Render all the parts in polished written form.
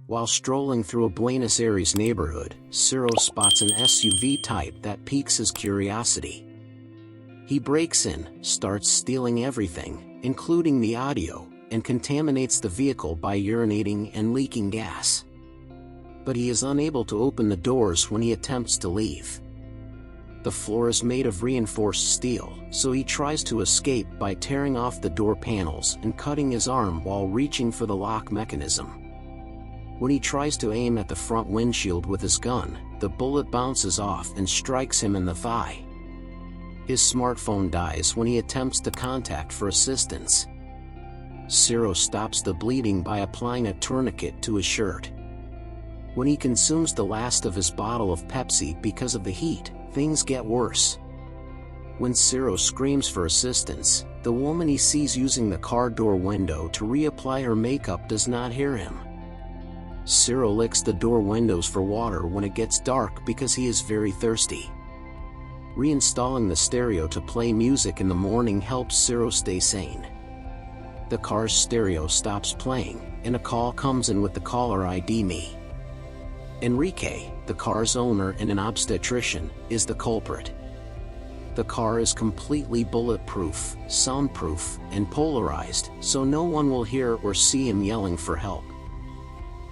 While strolling through a Buenos Aires neighborhood, Ciro spots an SUV type that piques his curiosity. He breaks in, starts stealing everything, including the audio, and contaminates the vehicle by urinating and leaking gas. But he is unable to open the doors when he attempts to leave. The floor is made of reinforced steel, so he tries to escape by tearing off the door panels and cutting his arm while reaching for the lock mechanism. When he tries to aim at the front windshield with his gun, the bullet bounces off and strikes him in the thigh. His smartphone dies when he attempts to contact for assistance. Ciro stops the bleeding by applying a tourniquet to his shirt. When he consumes the last of his bottle of Pepsi because of the heat, things get worse. When Ciro screams for assistance, the woman he sees using the car door window to reapply her makeup does not hear him. Ciro licks the door windows for water when it gets dark because he is very thirsty. Reinstalling the stereo to play music in the morning helps Ciro stay sane. The car's stereo stops playing, and a call comes in with the caller ID me. Enrique, the car's owner and an obstetrician, is the culprit. The car is completely bulletproof, soundproof, and polarized, so no one will hear or see him yelling for help.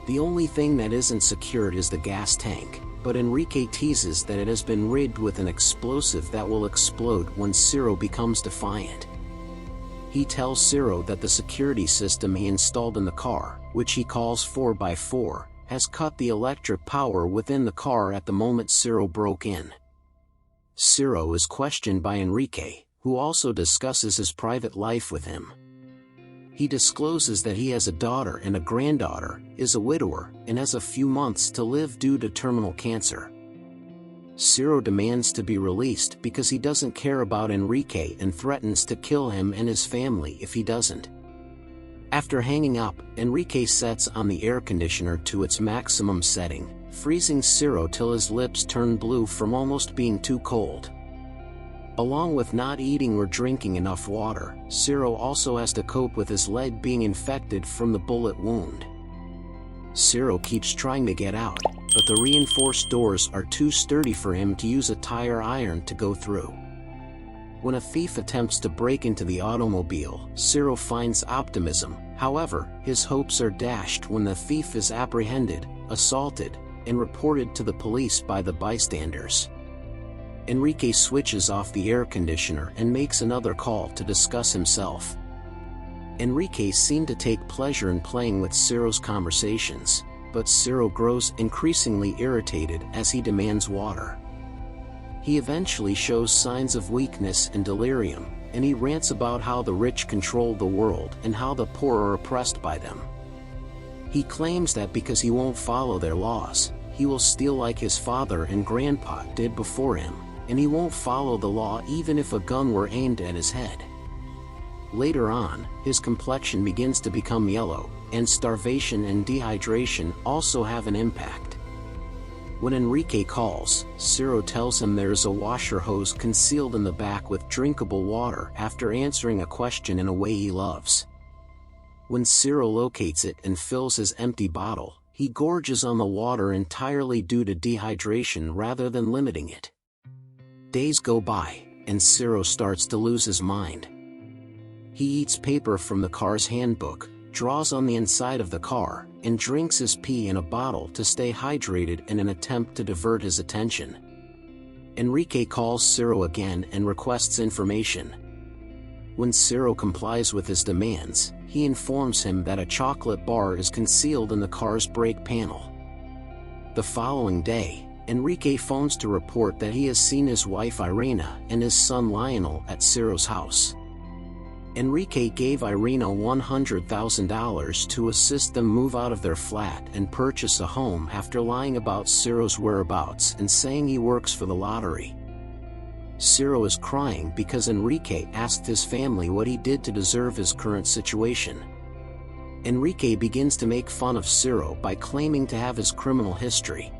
The only thing that isn't secured is the gas tank, but Enrique teases that it has been rigged with an explosive that will explode when Ciro becomes defiant. He tells Ciro that the security system he installed in the car, which he calls 4x4, has cut the electric power within the car at the moment Ciro broke in. Ciro is questioned by Enrique, who also discusses his private life with him. He discloses that he has a daughter and a granddaughter, is a widower, and has a few months to live due to terminal cancer. Ciro demands to be released because he doesn't care about Enrique and threatens to kill him and his family if he doesn't. After hanging up, Enrique sets on the air conditioner to its maximum setting, freezing Ciro till his lips turn blue from almost being too cold. Along with not eating or drinking enough water, Ciro also has to cope with his leg being infected from the bullet wound. Ciro keeps trying to get out, but the reinforced doors are too sturdy for him to use a tire iron to go through. When a thief attempts to break into the automobile, Ciro finds optimism. However, his hopes are dashed when the thief is apprehended, assaulted, and reported to the police by the bystanders. Enrique switches off the air conditioner and makes another call to discuss himself. Enrique seemed to take pleasure in playing with Ciro's conversations, but Ciro grows increasingly irritated as he demands water. He eventually shows signs of weakness and delirium, and he rants about how the rich control the world and how the poor are oppressed by them. He claims that because he won't follow their laws, he will steal like his father and grandpa did before him, and he won't follow the law even if a gun were aimed at his head. Later on, his complexion begins to become yellow, and starvation and dehydration also have an impact. When Enrique calls, Ciro tells him there is a washer hose concealed in the back with drinkable water after answering a question in a way he loves. When Ciro locates it and fills his empty bottle, he gorges on the water entirely due to dehydration rather than limiting it. Days go by, and Ciro starts to lose his mind. He eats paper from the car's handbook, draws on the inside of the car, and drinks his pee in a bottle to stay hydrated in an attempt to divert his attention. Enrique calls Ciro again and requests information. When Ciro complies with his demands, he informs him that a chocolate bar is concealed in the car's brake panel. The following day, Enrique phones to report that he has seen his wife Irina and his son Lionel at Ciro's house. Enrique gave Irina $100,000 to assist them move out of their flat and purchase a home after lying about Ciro's whereabouts and saying he works for the lottery. Ciro is crying because Enrique asked his family what he did to deserve his current situation. Enrique begins to make fun of Ciro by claiming to have his criminal history.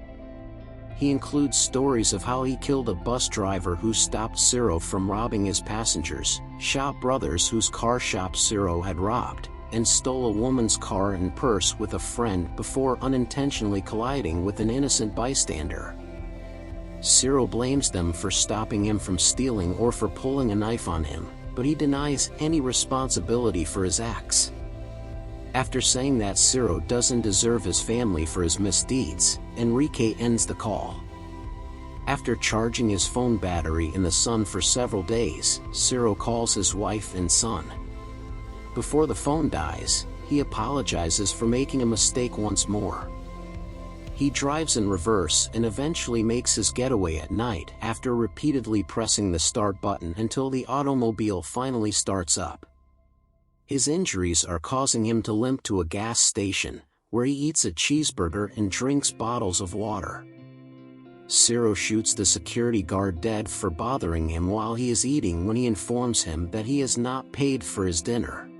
He includes stories of how he killed a bus driver who stopped Ciro from robbing his passengers, shop brothers whose car shop Ciro had robbed, and stole a woman's car and purse with a friend before unintentionally colliding with an innocent bystander. Ciro blames them for stopping him from stealing or for pulling a knife on him, but he denies any responsibility for his acts. After saying that Ciro doesn't deserve his family for his misdeeds, Enrique ends the call. After charging his phone battery in the sun for several days, Ciro calls his wife and son. Before the phone dies, he apologizes for making a mistake once more. He drives in reverse and eventually makes his getaway at night after repeatedly pressing the start button until the automobile finally starts up. His injuries are causing him to limp to a gas station, where he eats a cheeseburger and drinks bottles of water. Ciro shoots the security guard dead for bothering him while he is eating when he informs him that he has not paid for his dinner.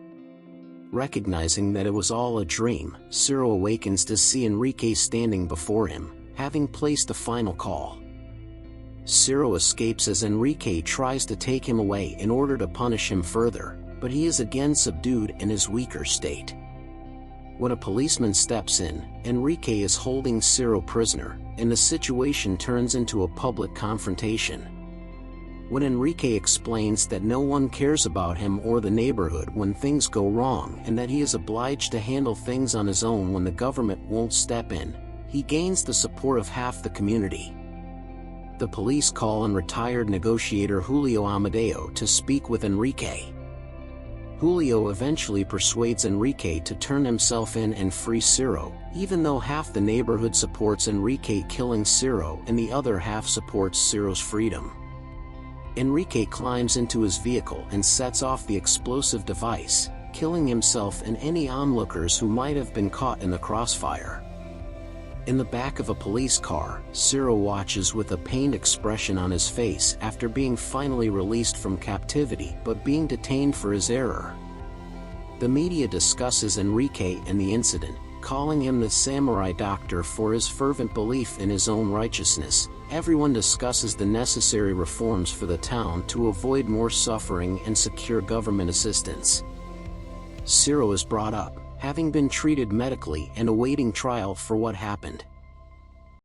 Recognizing that it was all a dream, Ciro awakens to see Enrique standing before him, having placed the final call. Ciro escapes as Enrique tries to take him away in order to punish him further, but he is again subdued in his weaker state. When a policeman steps in, Enrique is holding Ciro prisoner, and the situation turns into a public confrontation. When Enrique explains that no one cares about him or the neighborhood when things go wrong and that he is obliged to handle things on his own when the government won't step in, he gains the support of half the community. The police call on retired negotiator Julio Amadeo to speak with Enrique. Julio eventually persuades Enrique to turn himself in and free Ciro, even though half the neighborhood supports Enrique killing Ciro and the other half supports Ciro's freedom. Enrique climbs into his vehicle and sets off the explosive device, killing himself and any onlookers who might have been caught in the crossfire. In the back of a police car, Ciro watches with a pained expression on his face after being finally released from captivity but being detained for his error. The media discusses Enrique and the incident, calling him the samurai doctor for his fervent belief in his own righteousness. Everyone discusses the necessary reforms for the town to avoid more suffering and secure government assistance. Ciro is brought up, having been treated medically and awaiting trial for what happened.